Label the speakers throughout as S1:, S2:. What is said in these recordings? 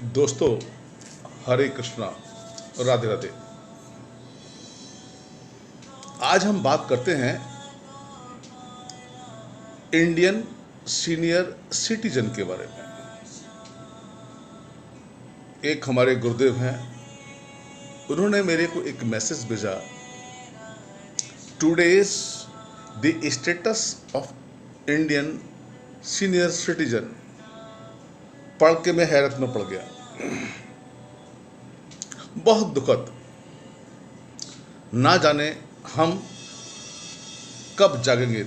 S1: दोस्तों, हरे कृष्णा, राधे राधे। आज हम बात करते हैं इंडियन सीनियर सिटीजन के बारे में। एक हमारे गुरुदेव हैं, उन्होंने मेरे को एक मैसेज भेजा, today's the status of Indian senior citizen. पढ़ के मैं हैरत में पड़ गया। बहुत दुखद। ना जाने हम कब जागेंगे,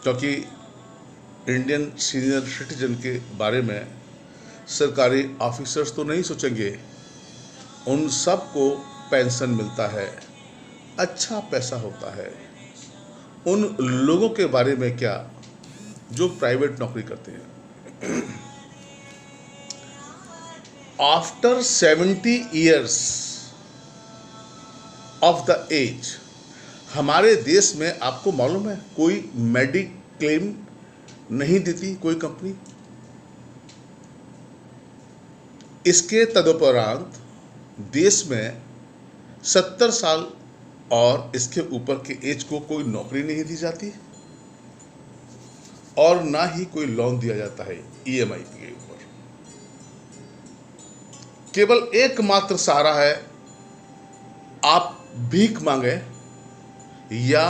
S1: क्योंकि इंडियन सीनियर सिटीजन के बारे में सरकारी ऑफिसर्स तो नहीं सोचेंगे। उन सब को पेंशन मिलता है, अच्छा पैसा होता है। उन लोगों के बारे में क्या जो प्राइवेट नौकरी करते हैं। After 70 years of the age, हमारे देश में आपको मालूम है कोई मेडिक्लेम नहीं देती कोई कंपनी। इसके तदुपरांत देश में 70 साल और इसके ऊपर के एज को कोई नौकरी नहीं दी जाती और ना ही कोई लोन दिया जाता है ईएमआई के ऊपर। केवल एकमात्र सहारा है, आप भीख मांगे या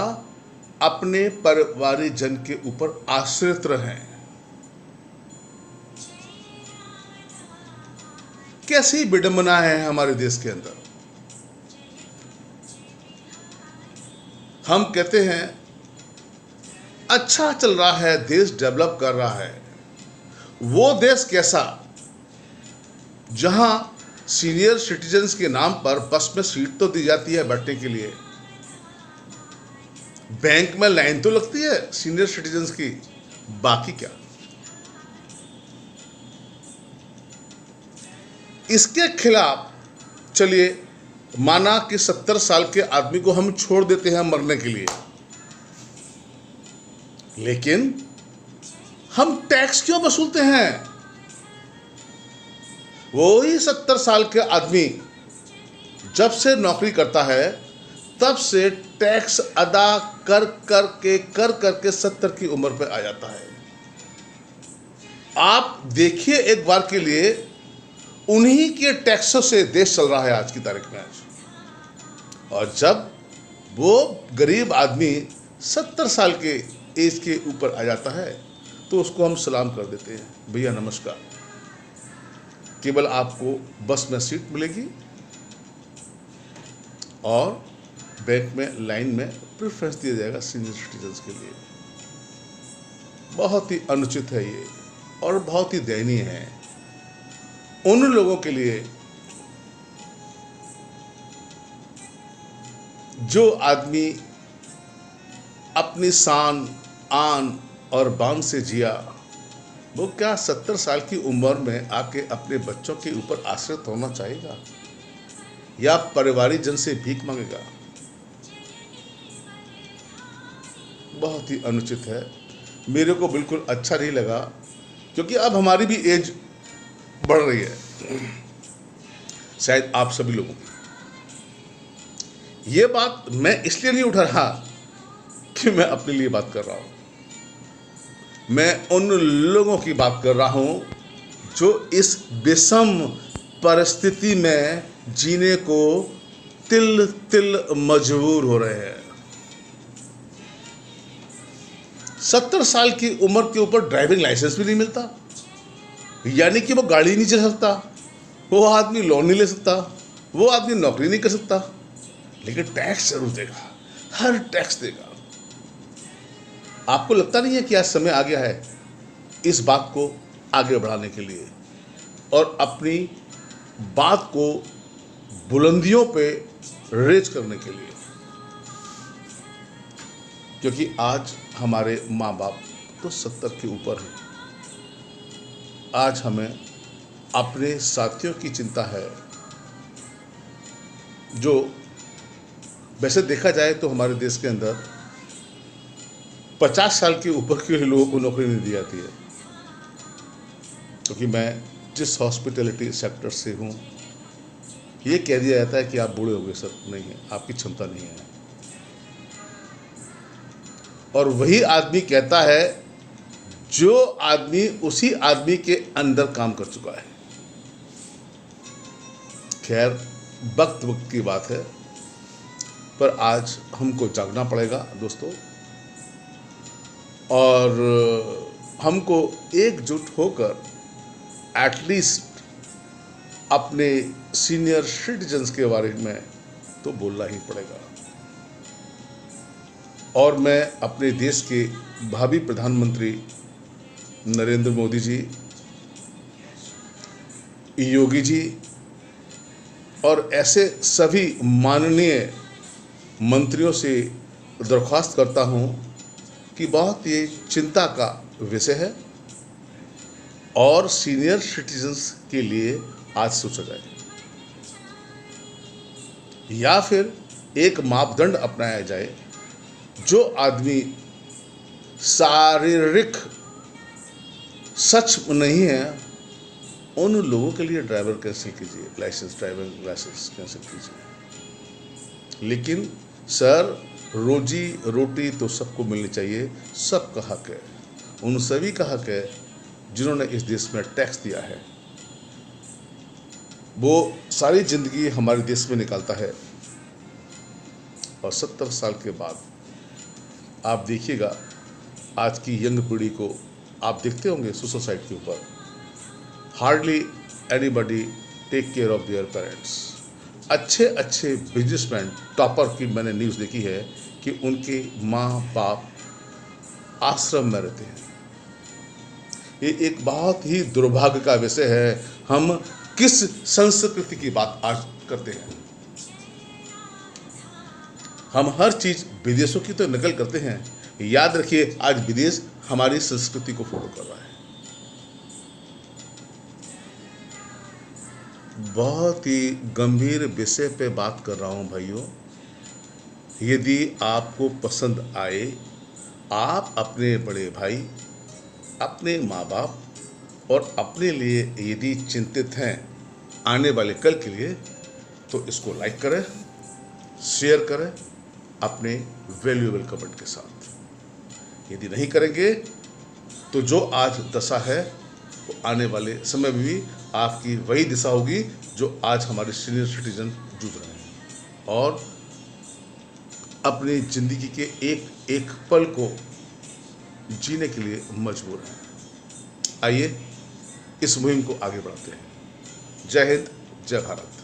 S1: अपने परिवारजन के ऊपर आश्रित रहें। कैसी विडंबना है हमारे देश के अंदर। हम कहते हैं अच्छा चल रहा है, देश डेवलप कर रहा है। वो देश कैसा जहां सीनियर सिटीजन्स के नाम पर बस में सीट तो दी जाती है बैठने के लिए, बैंक में लाइन तो लगती है सीनियर सिटीजन्स की, बाकी क्या। इसके खिलाफ चलिए माना कि 70 साल के आदमी को हम छोड़ देते हैं मरने के लिए, लेकिन हम टैक्स क्यों वसूलते हैं। वही 70 साल के आदमी जब से नौकरी करता है तब से टैक्स अदा कर करके 70 की उम्र पे आ जाता है। आप देखिए एक बार के लिए, उन्हीं के टैक्सों से देश चल रहा है आज की तारीख में। और जब वो गरीब आदमी 70 साल के एज के ऊपर आ जाता है तो उसको हम सलाम कर देते हैं, भैया नमस्कार, केवल आपको बस में सीट मिलेगी और बैंक में लाइन में प्रेफरेंस दिया जाएगा सीनियर सिटीजन्स के लिए। बहुत ही अनुचित है ये और बहुत ही दयनीय है उन लोगों के लिए जो आदमी अपनी शान आन और बान से जिया। वो क्या 70 साल की उम्र में आके अपने बच्चों के ऊपर आश्रित होना चाहेगा या परिवारजन से भीख मांगेगा। बहुत ही अनुचित है, मेरे को बिल्कुल अच्छा नहीं लगा, क्योंकि अब हमारी भी एज बढ़ रही है, शायद आप सभी लोगों की। ये बात मैं इसलिए नहीं उठा रहा कि मैं अपने लिए बात कर रहा हूं, मैं उन लोगों की बात कर रहा हूं जो इस विषम परिस्थिति में जीने को तिल तिल मजबूर हो रहे हैं। 70 साल की उम्र के ऊपर ड्राइविंग लाइसेंस भी नहीं मिलता, यानी कि वो गाड़ी नहीं चला सकता, वो आदमी लोन नहीं ले सकता, वो आदमी नौकरी नहीं कर सकता, लेकिन टैक्स जरूर देगा, हर टैक्स देगा। आपको लगता नहीं है कि आज समय आ गया है इस बात को आगे बढ़ाने के लिए और अपनी बात को बुलंदियों पे रेज करने के लिए, क्योंकि आज हमारे माँ बाप तो 70 के ऊपर हैं। आज हमें अपने साथियों की चिंता है, जो वैसे देखा जाए तो हमारे देश के अंदर 50 साल के ऊपर के लोगों को नौकरी नहीं दी जाती है। क्योंकि मैं जिस हॉस्पिटैलिटी सेक्टर से हूँ, ये कह दिया जाता है कि आप बूढ़े हो गए सर, नहीं है, आपकी क्षमता नहीं है। और वही आदमी कहता है जो आदमी उसी आदमी के अंदर काम कर चुका है। खैर, वक्त वक्त की बात है, पर आज हमको जागना पड़ेगा दोस्तों, और हमको एकजुट होकर एटलीस्ट अपने सीनियर सिटीजन्स के बारे में तो बोलना ही पड़ेगा। और मैं अपने देश के भावी प्रधानमंत्री नरेंद्र मोदी जी, योगी जी और ऐसे सभी माननीय मंत्रियों से दरख्वास्त करता हूं कि बहुत ये चिंता का विषय है और सीनियर सिटीजन्स के लिए आज सोचा जाए, या फिर एक मापदंड अपनाया जाए, जो आदमी शारीरिक सच नहीं है उन लोगों के लिए ड्राइवर कैंसिल कीजिए, ड्राइविंग लाइसेंस कैंसिल कीजिए। लेकिन सर, रोजी रोटी तो सबको मिलनी चाहिए, सबका हक है, उन सभी का हक है जिन्होंने इस देश में टैक्स दिया है। वो सारी जिंदगी हमारे देश में निकालता है और 70 साल के बाद आप देखिएगा, आज की यंग पीढ़ी को आप देखते होंगे सुसाइड के ऊपर, hardly anybody take care of their parents. अच्छे अच्छे बिजनेसमैन टॉपर की मैंने न्यूज़ देखी है कि उनके माँ बाप आश्रम में रहते हैं। ये एक बहुत ही दुर्भाग्य का विषय है। हम किस संस्कृति की बात आज करते हैं? हम हर चीज़ विदेशों की तो नकल करते हैं। याद रखिए, आज विदेश हमारी संस्कृति को फॉलो कर रहा है। बहुत ही गंभीर विषय पे बात कर रहा हूं भाइयों। यदि आपको पसंद आए, आप अपने बड़े भाई, अपने माँ बाप और अपने लिए यदि चिंतित हैं आने वाले कल के लिए, तो इसको लाइक करें, शेयर करें अपने वैल्यूएबल कमेंट के साथ। यदि नहीं करेंगे तो जो आज दशा है वो आने वाले समय में भी आपकी वही दिशा होगी जो आज हमारे सीनियर सिटीजन जूझ रहे हैं और अपनी जिंदगी के एक एक पल को जीने के लिए मजबूर हैं। आइए इस मुहिम को आगे बढ़ाते हैं। जय हिंद, जय भारत।